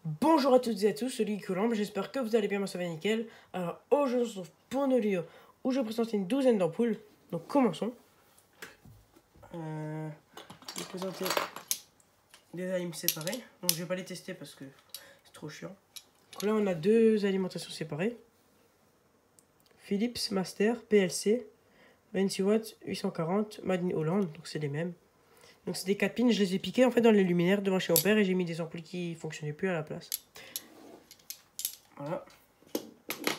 Bonjour à toutes et à tous, c'est Louis Colombe, j'espère que vous allez bien, moi ça va nickel. Alors aujourd'hui on se retrouve pour une vidéo où je vais présenter une douzaine d'ampoules. Donc commençons. Je vais présenter des aliments séparés. Donc je vais pas les tester parce que c'est trop chiant. Donc là on a deux alimentations séparées. Philips Master PLC 26 watts 840 Made in Hollande, donc c'est les mêmes. Donc c'est des 4 pins, je les ai piqués en fait dans les luminaires devant chez mon père et j'ai mis des ampoules qui fonctionnaient plus à la place. Voilà.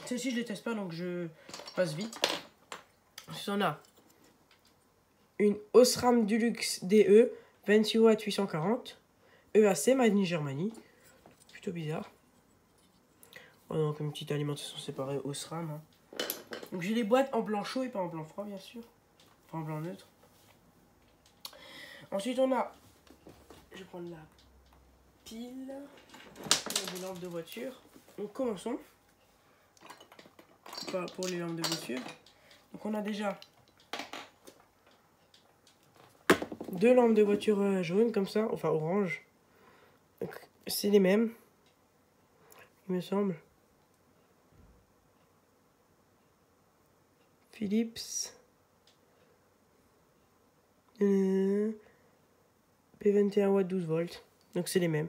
Celle-ci je les teste pas donc je passe vite. Ensuite on a une Osram Dulux DE 26 watts 840 EAC Made in Germany. Plutôt bizarre. Voilà, donc une petite alimentation séparée Osram. Hein. Donc j'ai les boîtes en blanc chaud et pas en blanc froid bien sûr. Enfin en blanc neutre. Ensuite on a, je vais prendre la pile, des lampes de voiture. Donc commençons pour les lampes de voiture. Donc on a déjà deux lampes de voiture jaunes comme ça, enfin orange. C'est les mêmes, il me semble. Philips. P21 watts 12 volts. Donc c'est les mêmes.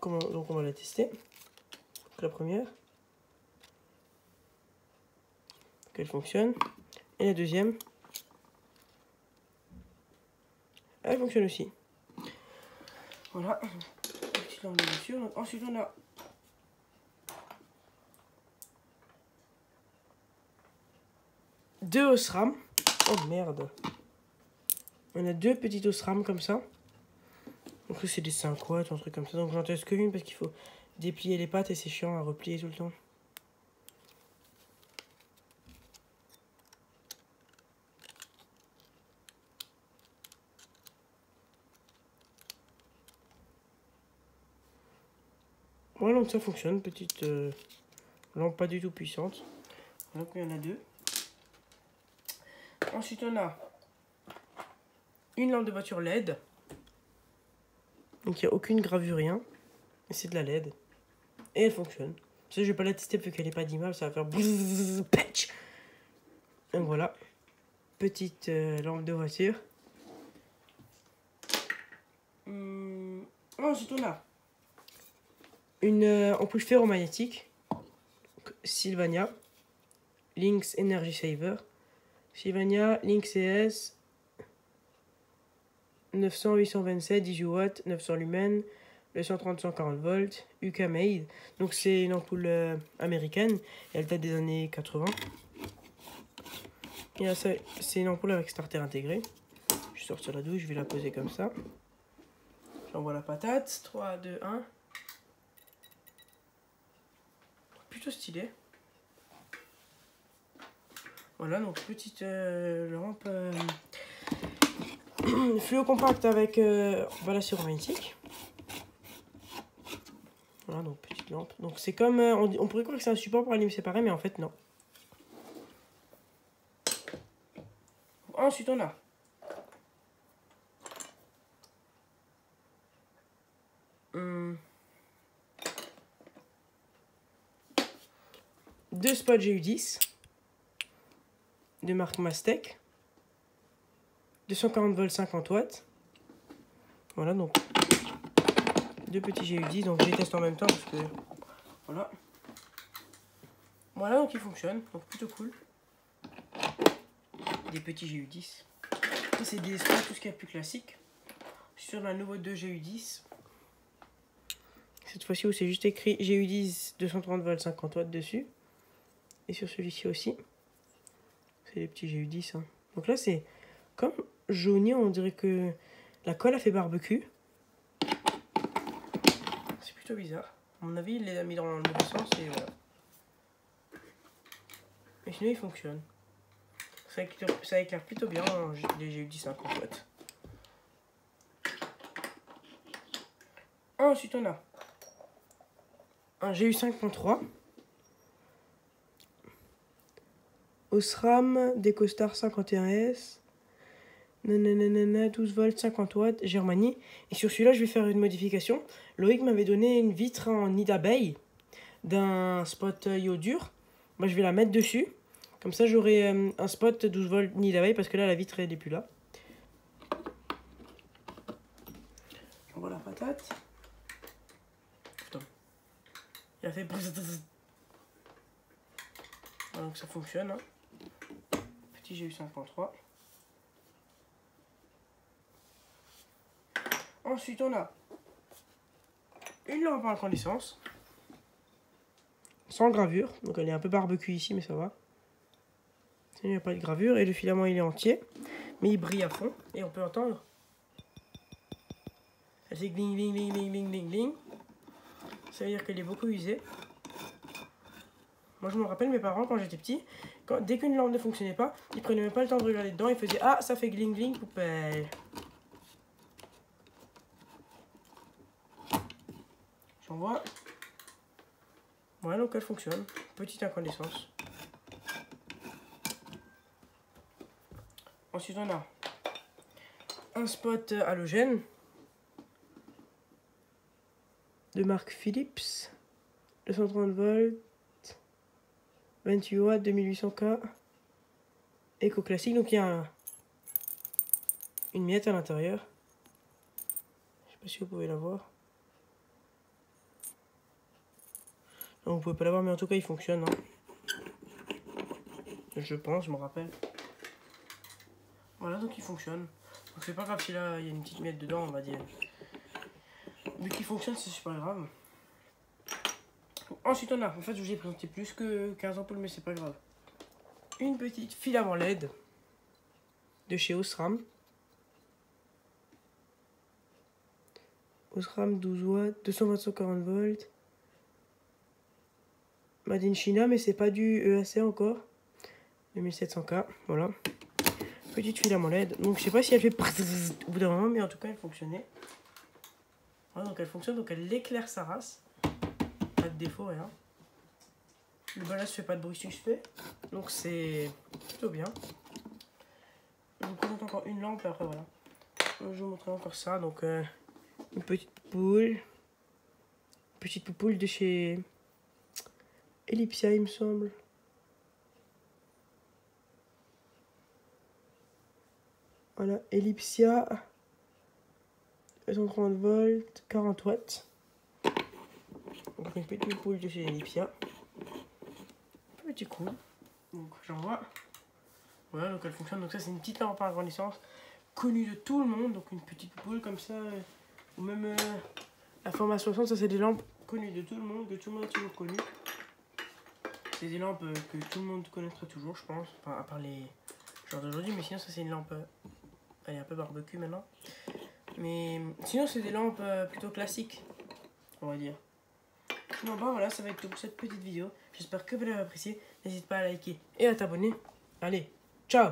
Donc on va la tester. Donc la première. Qu'elle fonctionne. Et la deuxième. Elle fonctionne aussi. Voilà. Petite lampe de voiture. Donc, ensuite on a deux Osram. Oh merde. On a deux petites Osram comme ça. Donc c'est des 5 watts, un truc comme ça. Donc j'en teste qu'une parce qu'il faut déplier les pattes et c'est chiant à replier tout le temps. Voilà, donc ça fonctionne. Petite lampe pas du tout puissante. Donc il y en a deux. Ensuite on a une lampe de voiture LED. Donc il n'y a aucune gravure, rien. Et c'est de la LED. Et elle fonctionne. Ça, je vais pas la tester vu qu'elle n'est pas d'image, ça va faire bzzz, patch. Donc voilà. Petite lampe de voiture. Ensuite on a une ampoule ferromagnétique. Sylvania. Lynx Energy Saver. Sylvania Lynx ES 900 827 18 watts 900 lumens 230 140 volts UK made. Donc c'est une ampoule américaine et elle date des années 80. Et là, c'est une ampoule avec starter intégré. Je vais sortir la douche, je vais la poser comme ça. J'envoie la patate. 3 2 1. Plutôt stylé. Voilà, donc petite lampe fluo compact avec balance magnétique. Voilà, donc petite lampe. Donc c'est comme, on pourrait croire que c'est un support pour allumer séparé, mais en fait non. Ensuite on a deux spots GU10 de marque Mastec. 240 volts 50 watts. Voilà, donc deux petits GU10, donc je les teste en même temps parce que voilà. Voilà, donc ils fonctionnent, donc plutôt cool. Des petits GU10. Ça c'est des spots, tout ce qui est plus classique. Sur la nouveau 2 GU10. Cette fois-ci où c'est juste écrit GU10 230 volts 50 watts dessus. Et sur celui-ci aussi. C'est les petits GU10. Hein. Donc là c'est comme jauni, on dirait que la colle a fait barbecue. C'est plutôt bizarre. À mon avis, il les a mis dans le mauvais sens et voilà. Mais sinon, il fonctionne. Ça éclaire plutôt bien les GU10 50 watts. Ensuite, on a un GU 5.3. Osram DecoStar 51S. Nanana, 12 volts, 50 watts, Germanie. Et sur celui-là, je vais faire une modification. Loïc m'avait donné une vitre en nid d'abeille d'un spot iodure. Moi, je vais la mettre dessus. Comme ça, j'aurai un spot 12 volts nid d'abeille parce que là, la vitre, elle n'est plus là. J'envoie la patate. Putain. Il a fait... Voilà, donc ça fonctionne. Hein. Petit GU 5.3. Ensuite, on a une lampe à incandescence. Sans gravure. Donc elle est un peu barbecue ici, mais ça va. Il n'y a pas de gravure. Et le filament, il est entier. Mais il brille à fond. Et on peut entendre. Elle fait gling, gling, gling, gling, gling, gling, gling. Ça veut dire qu'elle est beaucoup usée. Moi, je me rappelle mes parents, quand j'étais petit, dès qu'une lampe ne fonctionnait pas, ils prenaient même pas le temps de regarder dedans. Ils faisaient « Ah, ça fait gling, gling, poubelle ». J'envoie. Voilà, donc elle fonctionne. Petite incandescence. Ensuite, on a un spot halogène de marque Philips. 230 volts. 28 watts, 2800K. Éco classique. Donc il y a une miette à l'intérieur. Je sais pas si vous pouvez la voir. Non, vous pouvez pas la voir, mais en tout cas il fonctionne. Hein. Je pense, je me rappelle. Voilà, donc il fonctionne. Donc c'est pas grave si là il y a une petite miette dedans, on va dire. Vu qu'il fonctionne, c'est super grave. Ensuite on a, en fait je vous ai présenté plus que 15 ampoules, mais c'est pas grave. Une petite filament LED de chez Osram. Osram 12 watts, 240 volts. Made in China, mais c'est pas du EAC encore. 2700K, voilà. Petite filament LED. Donc je sais pas si elle fait au bout d'un moment, mais en tout cas elle fonctionnait. Voilà, donc elle fonctionne, donc elle éclaire sa race. Pas de défaut, rien. Le ballast fait pas de bruit suspect, donc c'est plutôt bien. Je vous présente encore une lampe et après voilà. Je vais vous montrer encore ça, donc une petite poule. Petite poupoule de chez Ellipsia, il me semble. Voilà, Ellipsia. 230 volts, 40 watts. Donc une petite poupoule de chez Ellipsia. Petit coup. Donc j'envoie. Voilà, donc elle fonctionne. Donc ça c'est une petite lampe à incandescence connue de tout le monde. Donc une petite poupoule comme ça. Ou même la format 60, ça c'est des lampes connues de tout le monde, que tout le monde a toujours connues. C'est des lampes que tout le monde connaîtra toujours, je pense. Enfin, à part les genres d'aujourd'hui, mais sinon ça c'est une lampe. Elle est un peu barbecue maintenant. Mais sinon c'est des lampes plutôt classiques, on va dire. Non, bah voilà, ça va être tout pour cette petite vidéo. J'espère que vous l'avez apprécié. N'hésite pas à liker et à t'abonner. Allez, ciao!